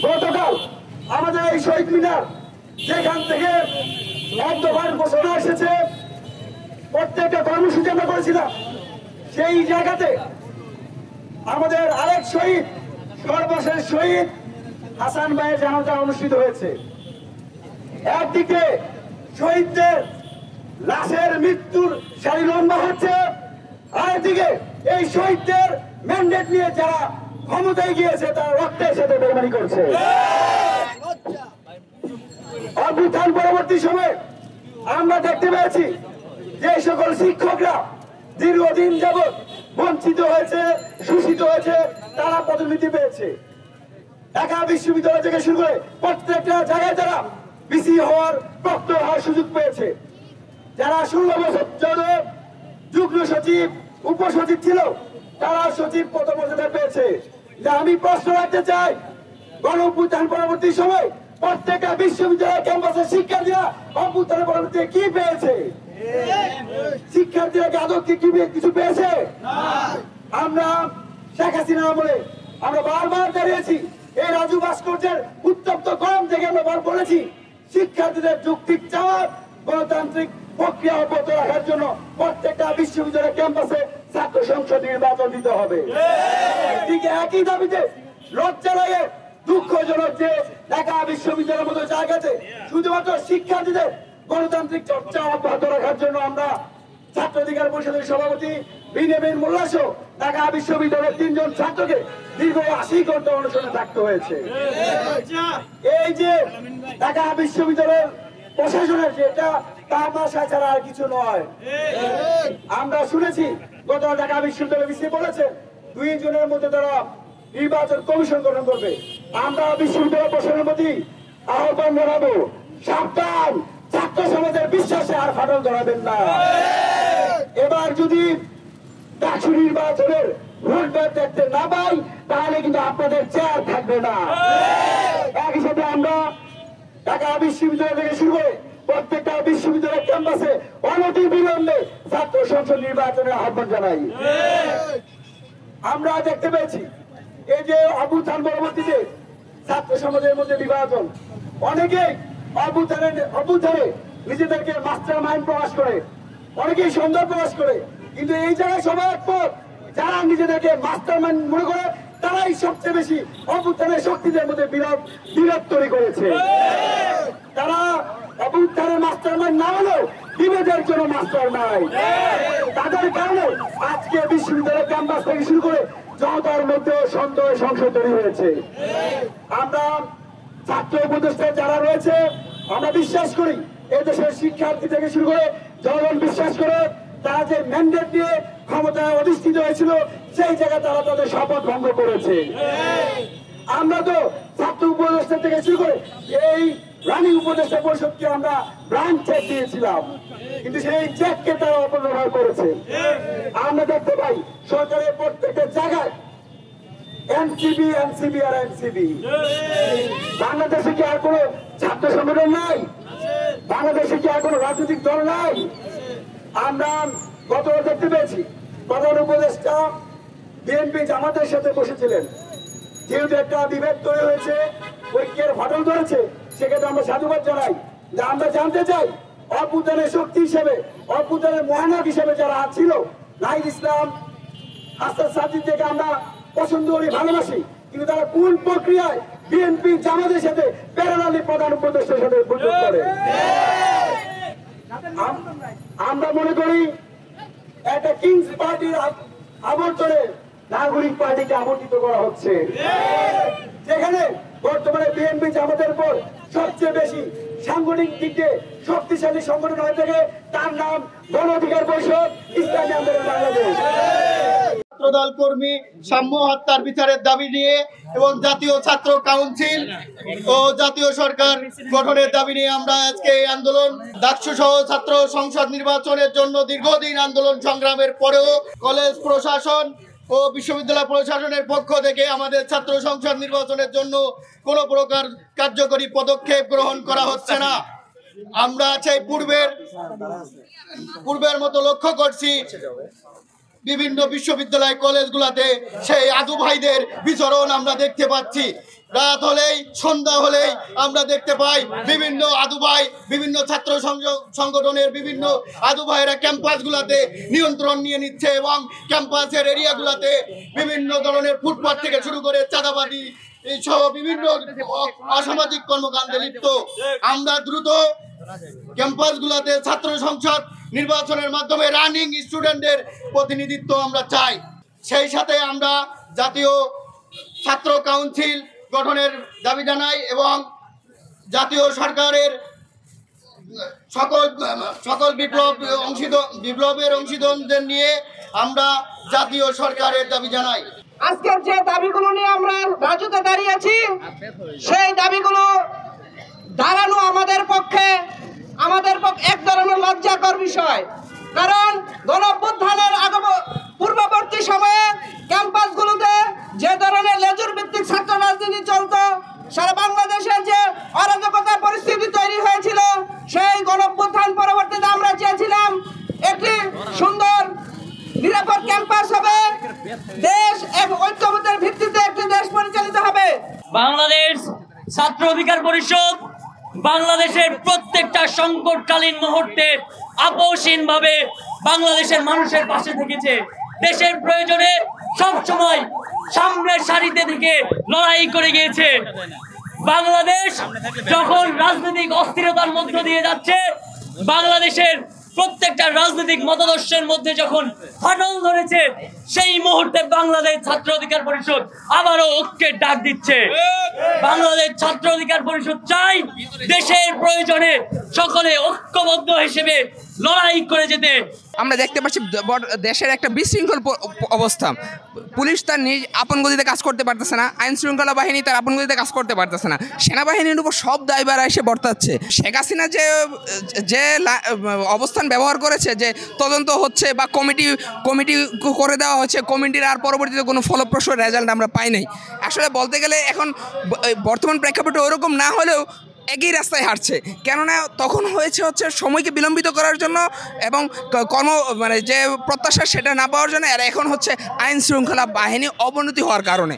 গতকাল আমাদের এই শহীদ মিনার যেখান থেকে এক দফার ঘোষণা এসেছে, প্রত্যেকটা কর্মসূচি আমরা করেছিলাম, সেই জায়গাতে আমাদের আরেক শহীদ, সর্বশেষ শহীদ হাসান ভাইয়ের জানাজা অনুষ্ঠিত হয়েছে। একদিকে শহীদদের লাশের মৃত্যুর সারি লম্বা হচ্ছে, আরেকদিকে এই শহীদদের ম্যান্ডেট নিয়ে যারা ক্ষমতায় গিয়েছে তারা রক্তের সাথে বেইমানি করছে। অভ্যুত্থান পরবর্তী সময়ে আমরা দেখতে পেয়েছি যে সকল শিক্ষকরা দীর্ঘদিন যাবৎ বঞ্চিত হয়েছে, শোষিত হয়েছে, তারা পদোন্নতি পেয়েছে। ঢাকা বিশ্ববিদ্যালয় থেকে শুরু করে প্রত্যেকটা জায়গায় তারা বিসি হওয়ার, প্রক্টর হওয়ার সুযোগ পেয়েছে। যারা 16 বছর ধরে যুগ্ম সচিব, উপসচিব ছিল, তারা সচিব পদমর্যাদা পেয়েছে। যা আমি প্রশ্ন রাখতে চাই, গণ অভ্যুত্থান পরবর্তী সময় প্রত্যেকটা বিশ্ববিদ্যালয় ক্যাম্পাসের শিক্ষার্থীরা অভ্যুত্থানের পরবর্তী কি পেয়েছে? শিক্ষার্থীরা কি আদৌ কিছু পেয়েছে? আমরা শেখ হাসিনা আমলে আমরা বারবার দাঁড়িয়েছি, এই রাজু ভাস্কর্যের উত্তপ্ত গরম থেকে আমরা বার বলেছি শিক্ষার্থীদের যৌক্তিক চাওয়া গণতান্ত্রিক প্রক্রিয়া অব্যাহত রাখার জন্য প্রত্যেকটা বিশ্ববিদ্যালয় ক্যাম্পাসে ছাত্র সংসদ নির্বাচন দিতে হবে। ঠিক একই দাবিতে লজ্জা লাগে, দুঃখজনক যে ঢাকা বিশ্ববিদ্যালয়ের মতো জায়গাতে শুধুমাত্র শিক্ষার্থীদের গণতান্ত্রিক চর্চা অব্যাহত রাখার জন্য আমরা ছাত্র অধিকার পরিষদের সভাপতি বিনয় মোল্লা সহ ঢাকা বিশ্ববিদ্যালয়ের 3 জন ছাত্রকে দীর্ঘ 80 ঘন্টা অনশনে থাকতে হয়েছে। এই যে ঢাকা বিশ্ববিদ্যালয়ের প্রশাসনের যেটা তামাশা ছাড়া আর কিছু নয়। আমরা শুনেছি গত ঢাকা বিশ্ববিদ্যালয় ভিসি বলেছে 2 জনের মধ্যে তারা নির্বাচন কমিশন গঠন করবে। আমরা বিশ্ববিদ্যালয় প্রশাসনের প্রতি আহ্বান জানাবো, সাবধান, ছাত্র সমাজের বিশ্বাসে আর ফাটল ধরাবেন না। এবার যদি ডাকসু নির্বাচনের ভোট দেখতে না পাই তাহলে কিন্তু আপনাদের চেয়ার থাকবে না। একই সাথে আমরা ঢাকা বিশ্ববিদ্যালয় থেকে শুরু করে প্রত্যেকটা বিশ্ববিদ্যালয়ের ক্যাম্পাসে অনতি বিলম্বে ছাত্র সংসদ নির্বাচনের আহ্বান জানাই। আমরা দেখতে পেয়েছি এই যে অভ্যুত্থান পরবর্তীতে ছাত্র সমাজের মধ্যে বিভাজন, অনেকেই অভ্যুত্থানে নিজেদেরকে মাস্টার মাইন্ড প্রকাশ করে, অনেকেই সন্দেহ প্রকাশ করে, কিন্তু এই জায়গায় সবাই একমত যারা নিজেদেরকে মাস্টার মাইন্ড মনে করে তারাই সবচেয়ে বেশি অভ্যুত্থানের শক্তিদের মধ্যে বিরোধ তৈরি করেছে। তারা অভ্যুত্থানের মাস্টার মাইন্ড না হলেও বিভেদের জন্য মাস্টার মাইন্ড। তাদের কারণে আজকে বিশ্ববিদ্যালয় ক্যাম্পাস থেকে শুরু করে জনতার মধ্যে সন্দেহ সংশয় তৈরি হয়েছে। আমরা ছাত্র উপদেষ্টা যারা রয়েছে আমরা বিশ্বাস করি এদেশের শিক্ষার্থী থেকে শুরু করে জনগণ বিশ্বাস করে তারা যে ম্যান্ডেট নিয়ে ক্ষমতায় অধিষ্ঠিত হয়েছিল সেই জায়গায় তারা তাদের শপথ ভঙ্গ করেছে। আমরা তো ছাত্র উপদেষ্টা থেকে শুরু করে এই রানিং উপদেষ্টা পরিষদকে আমরা ব্ল্যাঙ্ক চেক দিয়েছিলাম, কিন্তু সেই চেককে তারা অপব্যবহার করেছে। আমরা দেখতে পাই সরকারের প্রত্যেকটা জায়গায় এনসিবি, এনসিবি আর এনসিবি। বাংলাদেশে কি আর কোনো ছাত্র সংগঠন নাই? বাংলাদেশে কি আর কোনো রাজনৈতিক দল নাই? আমরা গতবার দেখতে পেয়েছি প্রধান উপদেষ্টা বিএনপি জামাতের সাথে বসেছিলেন, যেহেতু একটা বিভেদ তৈরি হয়েছে, ঐক্যের ফাটল ধরেছে, সেক্ষেত্রে আমরা সাধুবাদ জানাই। যে আমরা জানতে চাই অভ্যুত্থানের শক্তি হিসেবে, অভ্যুত্থানের মহানায়ক হিসেবে যারা ছিল, নাহিদ ইসলাম, হাসান সাজিদকে আমরা পছন্দ করি, ভালোবাসি, কিন্তু তারা কোন প্রক্রিয়ায় বিএনপি জামাতের সাথে প্যারালালি প্রধান উপদেষ্টার সাথে বৈঠক করে? আমরা মনে করি একটা কিংস পার্টির আবর্তনে নাগরিক পার্টিকে আমন্ত্রিত করা হচ্ছে, যেখানে বর্তমানে বিএনপি জামাতের পর সবচেয়ে বেশি সাংগঠনিক দিক দিয়ে শক্তিশালী সংগঠন হয়ে থাকে, তার নাম গণ অধিকার পরিষদ ইসলামী আন্দোলন বাংলাদেশ। ছাত্রদল কর্মী সাম্য হত্যার বিচারের দাবি নিয়ে এবং জাতীয় ছাত্র কাউন্সিল ও জাতীয় সরকার গঠনের দাবি নিয়ে আমরা আজকে এই আন্দোলন, ডাকসু সহ ছাত্র সংসদ নির্বাচনের জন্য দীর্ঘদিন আন্দোলন সংগ্রামের পরেও কলেজ প্রশাসন ও বিশ্ববিদ্যালয় প্রশাসনের পক্ষ থেকে আমাদের ছাত্র সংসদ নির্বাচনের জন্য কোনো প্রকার কার্যকরী পদক্ষেপ গ্রহণ করা হচ্ছে না। আমরা সেই পূর্বের মতো লক্ষ্য করছি বিভিন্ন বিশ্ববিদ্যালয় কলেজগুলোতে সেই আদু ভাইদের বিচরণ আমরা দেখতে পাচ্ছি। রাত হলেই সন্ধ্যা হলেই আমরা দেখতে পাই বিভিন্ন আদুভাই, বিভিন্ন ছাত্র সংগঠনের বিভিন্ন আদুভাইরা ক্যাম্পাসগুলোতে নিয়ন্ত্রণ নিয়ে নিচ্ছে এবং ক্যাম্পাসের এরিয়াগুলোতে বিভিন্ন ধরনের ফুটপাত থেকে শুরু করে চাঁদাবাজি সহ বিভিন্ন অসামাজিক কর্মকাণ্ডে লিপ্ত। আমরা দ্রুত ক্যাম্পাসগুলোতে ছাত্র সংসদ নির্বাচনের মাধ্যমে রানিং স্টুডেন্টদের প্রতিনিধিত্ব আমরা চাই। সেই সাথে আমরা জাতীয় ছাত্র কাউন্সিল গঠনের দাবি জানাই এবং জাতীয় সরকারের সকল বিপ্লবের অংশীদারদের নিয়ে আমরা জাতীয় সরকারের দাবি জানাই। আজকের যে দাবিগুলো নিয়ে আমরা রাজুতে দাঁড়িয়েছি, সেই দাবিগুলো দাঁড়ানো আমাদের পক্ষে এক ধরনের লজ্জাকর বিষয়। কারণ গণঅভ্যুত্থানের পূর্ববর্তী সময়ে ক্যাম্পাসগুলোতে যে ধরনের লেজুর ভিত্তিক ছাত্র রাজনীতি চলত, সারা বাংলাদেশের যে অরাজকতার পরিস্থিতি তৈরি হয়েছিল, সেই গণঅভ্যুত্থান পরবর্তীতে আমরা চেয়েছিলাম একটি সুন্দর নিরাপদ ক্যাম্পাস হবে, দেশ এবং ঐক্যবদ্ধের ভিত্তিতে একটি দেশ পরিচালিত হবে। বাংলাদেশ ছাত্র অধিকার পরিষদ বাংলাদেশের প্রত্যেকটা সংকটকালীন মুহূর্তে আপোষহীনভাবে বাংলাদেশের মানুষের পাশে থেকেছে। দেশের প্রয়োজনে সবসময় সামনের সারিতে থেকে লড়াই করে গিয়েছে। বাংলাদেশ যখন রাজনৈতিক অস্থিরতার মধ্য দিয়ে যাচ্ছে, বাংলাদেশের প্রত্যেকটা রাজনৈতিক মতাদর্শের মধ্যে যখন ফাটল ধরেছে, সেই মুহূর্তে বাংলাদেশ ছাত্র অধিকার পরিষদ আবারও ঐক্যের ডাক দিচ্ছে। বাংলাদেশ ছাত্র অধিকার পরিষদ চাই দেশের প্রয়োজনে সকলে ঐক্যবদ্ধ হিসেবে লড়াই করে যেতে। আমরা দেখতে পাচ্ছি দেশের একটা বিশৃঙ্খল অবস্থা। পুলিশ তার নিজ আপন গতিতে কাজ করতে পারতেছে না, আইন শৃঙ্খলা বাহিনী তার আপন গতিতে কাজ করতে পারতেছে না, সেনাবাহিনীর উপর সব দায়ভার এসে বর্তাচ্ছে। শেখ হাসিনা যে অবস্থান ব্যবহার করেছে, যে তদন্ত হচ্ছে বা কমিটি করে দেওয়া হচ্ছে, কমিটির আর পরবর্তীতে কোনো ফলপ্রসূ রেজাল্ট আমরা পাই নাই। আসলে বলতে গেলে এখন বর্তমান প্রেক্ষাপটে ওরকম না হলেও একই রাস্তায় হাঁটছে। কেননা তখন হয়েছে সময়কে বিলম্বিত করার জন্য এবং যে প্রত্যাশা সেটা না পাওয়ার জন্য, আর এখন হচ্ছে আইন শৃঙ্খলা বাহিনী অবনতি হওয়ার কারণে।